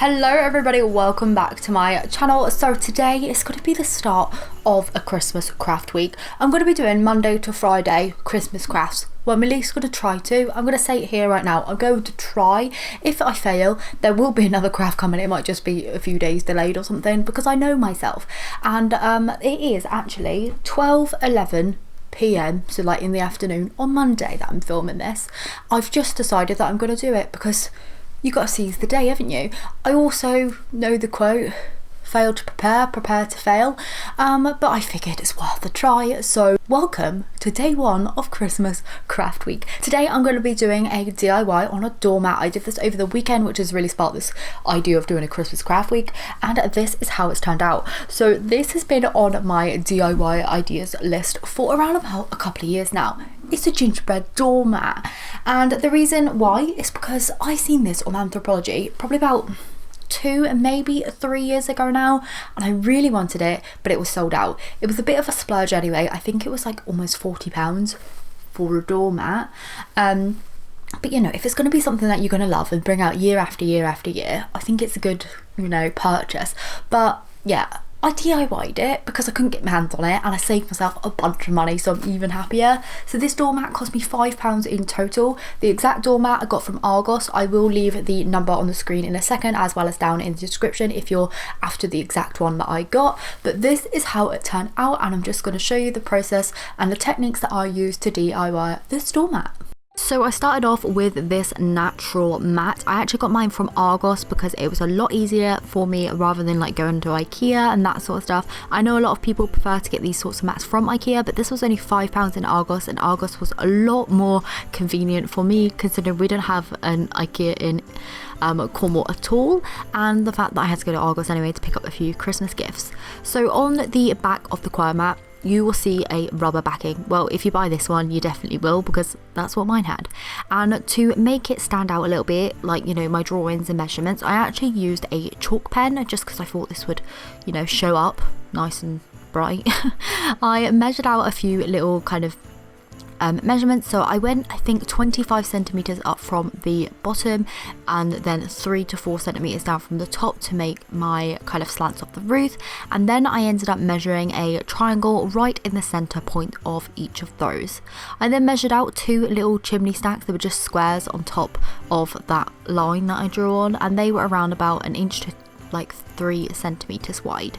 Hello everybody, welcome back to my channel. So today is going to be the start of a Christmas craft week. I'm going to be doing Monday to Friday Christmas crafts. Well, I'm at least going to try to. I'm going to say it here right now. I'm going to try. If I fail, there will be another craft coming. It might just be a few days delayed or something because I know myself. And it is actually 12:11 PM, so like in the afternoon on Monday that I'm filming this. I've just decided that I'm going to do it because you got to seize the day, haven't you? I also know the quote, fail to prepare, prepare to fail, but I figured it's worth a try. So welcome to day one of Christmas craft week. Today I'm going to be doing a DIY on a doormat. I did this over the weekend, which has really sparked this idea of doing a Christmas craft week, and this is how it's turned out. So this has been on my DIY ideas list for around about a couple of years now. It's a gingerbread doormat, and the reason why is because I seen this on Anthropologie probably about 2 and maybe 3 years ago now, and I really wanted it, but it was sold out. It was a bit of a splurge anyway. I think it was like almost £40 for a doormat. But you know, if it's going to be something that you're going to love and bring out year after year after year, I think it's a good, you know, purchase. But yeah, I DIY'd it because I couldn't get my hands on it, and I saved myself a bunch of money, so I'm even happier. So this doormat cost me £5 in total. The exact doormat I got from Argos. I will leave the number on the screen in a second, as well as down in the description if you're after the exact one that I got. But this is how it turned out, and I'm just going to show you the process and the techniques that I use to DIY this doormat. So I started off with this natural mat. I actually got mine from Argos because it was a lot easier for me rather than like going to IKEA and that sort of stuff. I know a lot of people prefer to get these sorts of mats from IKEA, but this was only £5 in Argos, and Argos was a lot more convenient for me considering we don't have an IKEA in Cornwall at all, and the fact that I had to go to Argos anyway to pick up a few Christmas gifts. So on the back of the choir mat you will see a rubber backing. Well, if you buy this one you definitely will, because that's what mine had. And to make it stand out a little bit, like, you know, my drawings and measurements, I actually used a chalk pen just because I thought this would, you know, show up nice and bright. I measured out a few little kind of measurements. So I went, I think, 25 centimeters up from the bottom, and then 3 to 4 centimeters down from the top to make my kind of slants of the roof. And then I ended up measuring a triangle right in the center point of each of those. I then measured out 2 little chimney stacks. They were just squares on top of that line that I drew on, and they were around about 1 inch to like 3 centimeters wide.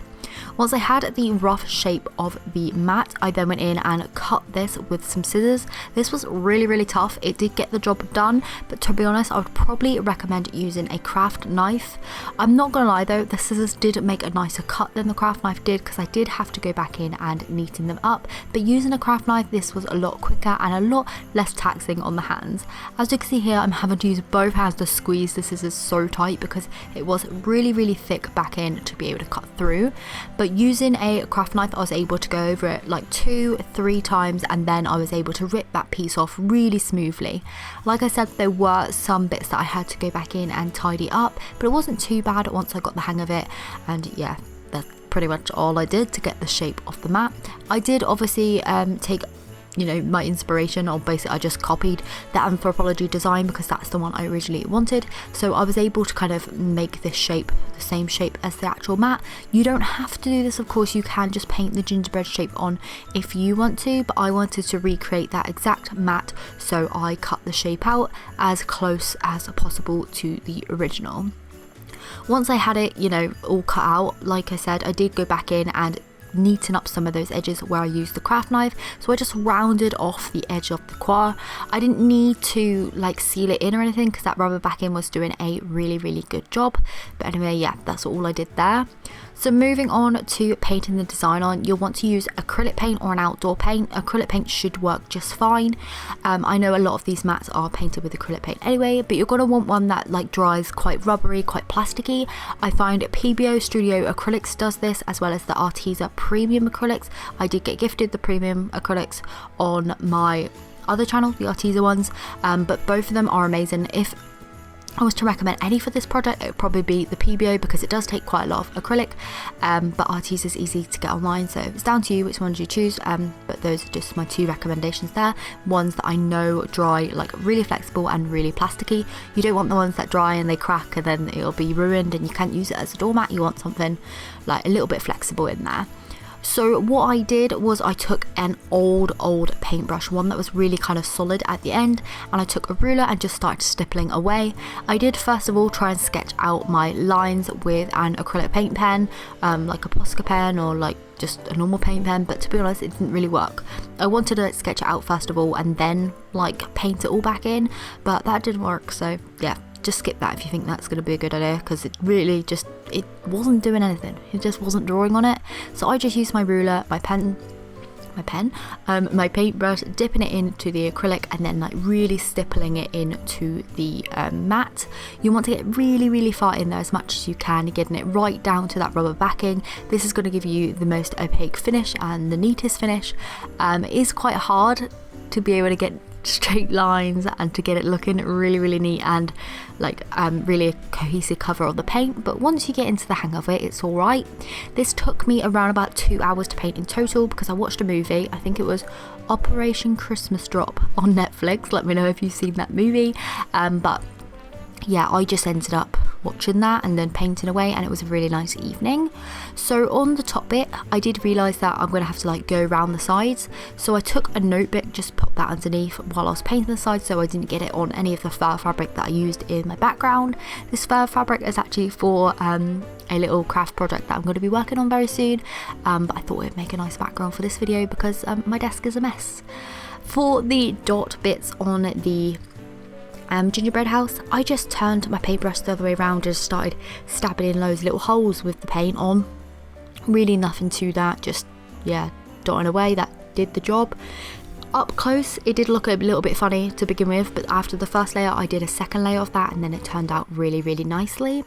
Once I had the rough shape of the mat, I then went in and cut this with some scissors. This was really tough. It did get the job done, but to be honest, I would probably recommend using a craft knife. I'm not gonna lie though, the scissors did make a nicer cut than the craft knife did, because I did have to go back in and neaten them up. But using a craft knife, this was a lot quicker and a lot less taxing on the hands. As you can see here, I'm having to use both hands to squeeze the scissors so tight because it was really thick back in to be able to cut through. But using a craft knife, I was able to go over it like 2-3 times, and then I was able to rip that piece off really smoothly. Like I said, there were some bits that I had to go back in and tidy up, but it wasn't too bad once I got the hang of it. And yeah, that's pretty much all I did to get the shape of the mat. I did obviously take, you know, my inspiration, or basically I just copied the Anthropologie design because that's the one I originally wanted. So I was able to kind of make this shape the same shape as the actual mat. You don't have to do this, of course. You can just paint the gingerbread shape on if you want to, but I wanted to recreate that exact mat, so I cut the shape out as close as possible to the original. Once I had it, you know, all cut out, like I said, I did go back in and neaten up some of those edges where I used the craft knife. So I just rounded off the edge of the choir. I didn't need to like seal it in or anything because that rubber backing was doing a really good job. But anyway, yeah, that's all I did there. So moving on to painting the design on, you'll want to use acrylic paint or an outdoor paint. Acrylic paint should work just fine. I know a lot of these mats are painted with acrylic paint anyway, but you're going to want one that like dries quite rubbery, quite plasticky. I find Pebeo Studio Acrylics does this, as well as the Arteza Premium Acrylics. I did get gifted the premium acrylics on my other channel, the Arteza ones, but both of them are amazing. If I was to recommend any for this project, it would probably be the Pebeo, because it does take quite a lot of acrylic, but Arteza is easy to get online, so it's down to you which ones you choose, but those are just my 2 recommendations there. Ones that I know dry like really flexible and really plasticky. You don't want the ones that dry and they crack and then it'll be ruined and you can't use it as a doormat. You want something like a little bit flexible in there. So what I did was I took an old paintbrush, one that was really kind of solid at the end, and I took a ruler and just started stippling away. I did first of all try and sketch out my lines with an acrylic paint pen, like a Posca pen or like just a normal paint pen, but to be honest it didn't really work. I wanted to sketch it out first of all and then like paint it all back in, but that didn't work, so yeah. Just skip that if you think that's going to be a good idea, because it really just, it wasn't doing anything. It just wasn't drawing on it. So I just used my ruler, my paintbrush, dipping it into the acrylic and then like really stippling it into the mat. You want to get really far in there as much as you can, getting it right down to that rubber backing. This is going to give you the most opaque finish and the neatest finish. It is quite hard to be able to get straight lines and to get it looking really neat and like really a cohesive cover of the paint, but once you get into the hang of it, it's all right. This took me around about 2 hours to paint in total, because I watched a movie, I think it was Operation Christmas Drop on Netflix. Let me know if you've seen that movie, but yeah, I just ended up watching that and then painting away, and it was a really nice evening. So on the top bit, I did realise that I'm going to have to like go around the sides, so I took a notebook, just put that underneath while I was painting the sides so I didn't get it on any of the fur fabric that I used in my background. This fur fabric is actually for a little craft project that I'm going to be working on very soon, but I thought it would make a nice background for this video because my desk is a mess. For the dot bits on the gingerbread house, I just turned my paintbrush the other way around and just started stabbing in loads of little holes with the paint on. Really nothing to that, just yeah, dotting away. That did the job. Up close it did look a little bit funny to begin with, but after the first layer I did a second layer of that and then it turned out really nicely.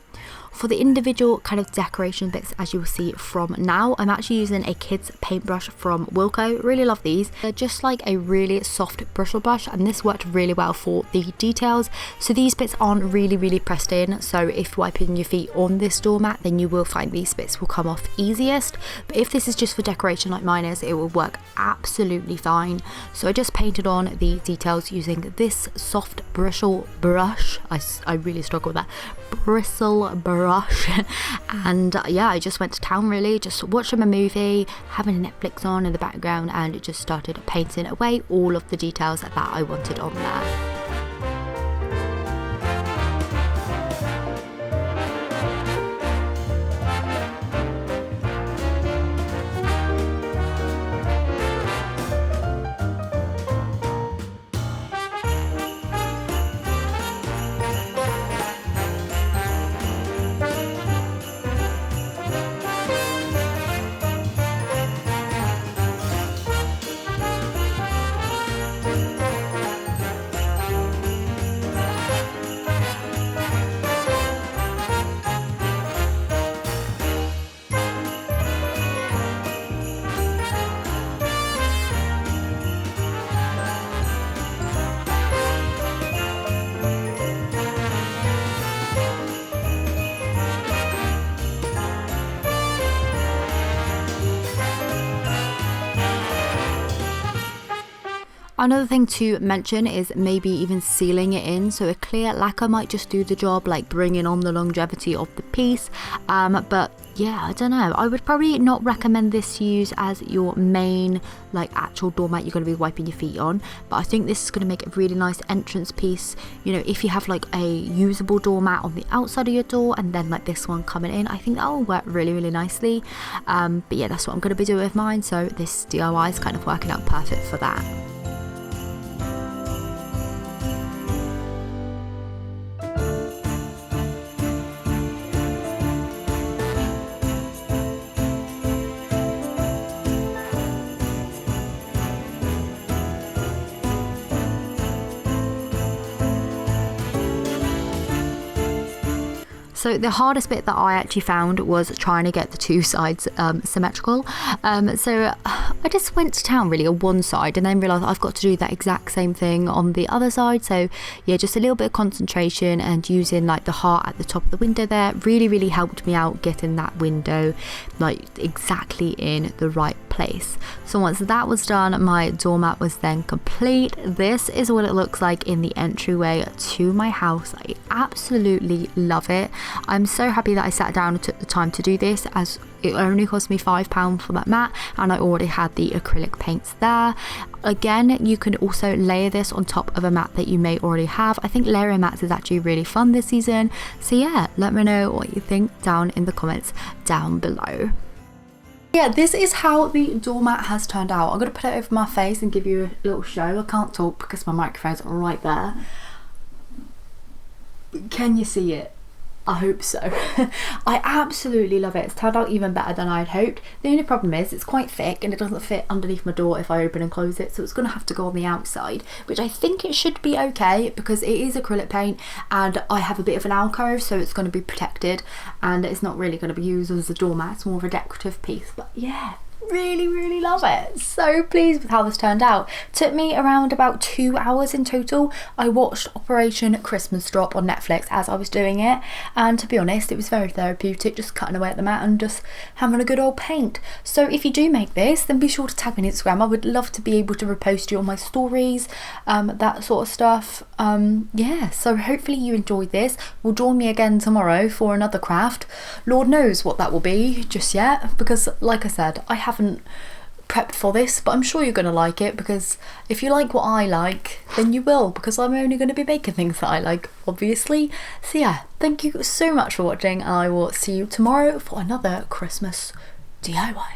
For the individual kind of decoration bits, as you will see from now, I'm actually using a kid's paintbrush from Wilko. Really love these. They're just like a really soft bristle brush, and this worked really well for the details. So these bits aren't really pressed in, so if wiping your feet on this doormat, then you will find these bits will come off easiest. But if this is just for decoration like mine is, it will work absolutely fine. So I just painted on the details using this soft bristle brush. I really struggle with that. Bristle brush. And yeah, I just went to town really, just watching a movie, having Netflix on in the background, and just started painting away all of the details that I wanted on there. Another thing to mention is maybe even sealing it in, so a clear lacquer might just do the job, like bringing on the longevity of the piece. But yeah, I don't know, I would probably not recommend this to use as your main like actual doormat you're going to be wiping your feet on, but I think this is going to make a really nice entrance piece. You know, if you have like a usable doormat on the outside of your door and then like this one coming in, I think that will work really nicely. But yeah, that's what I'm going to be doing with mine, so this DIY is kind of working out perfect for that. So the hardest bit that I actually found was trying to get the two sides symmetrical. So I just went to town really on one side and then realised I've got to do that exact same thing on the other side. So yeah, just a little bit of concentration and using like the heart at the top of the window there really helped me out getting that window like exactly in the right place. So once that was done, my doormat was then complete. This is what it looks like in the entryway to my house. I absolutely love it. I'm so happy that I sat down and took the time to do this, as it only cost me £5 for that mat and I already had the acrylic paints there. Again, you can also layer this on top of a mat that you may already have. I think layering mats is actually really fun this season. So yeah, let me know what you think down in the comments down below. Yeah, this is how the doormat has turned out. I'm going to put it over my face and give you a little show. I can't talk because my microphone's right there. Can you see it? I hope so. I absolutely love it. It's turned out even better than I'd hoped. The only problem is it's quite thick and it doesn't fit underneath my door if I open and close it, so it's going to have to go on the outside, which I think it should be okay because it is acrylic paint and I have a bit of an alcove, so it's going to be protected and it's not really going to be used as a doormat. It's more of a decorative piece, but yeah, really love it. So pleased with how this turned out. Took me around about 2 hours in total. I watched Operation Christmas Drop on Netflix as I was doing it, and to be honest it was very therapeutic, just cutting away at the mat and just having a good old paint. So if you do make this, then be sure to tag me on Instagram. I would love to be able to repost you on my stories, that sort of stuff. Yeah, so hopefully you enjoyed this. Will join me again tomorrow for another craft. Lord knows what that will be just yet, because like I said, I haven't prepped for this, but I'm sure you're going to like it, because if you like what I like, then you will, because I'm only going to be making things that I like, obviously. So yeah, thank you so much for watching and I will see you tomorrow for another Christmas DIY.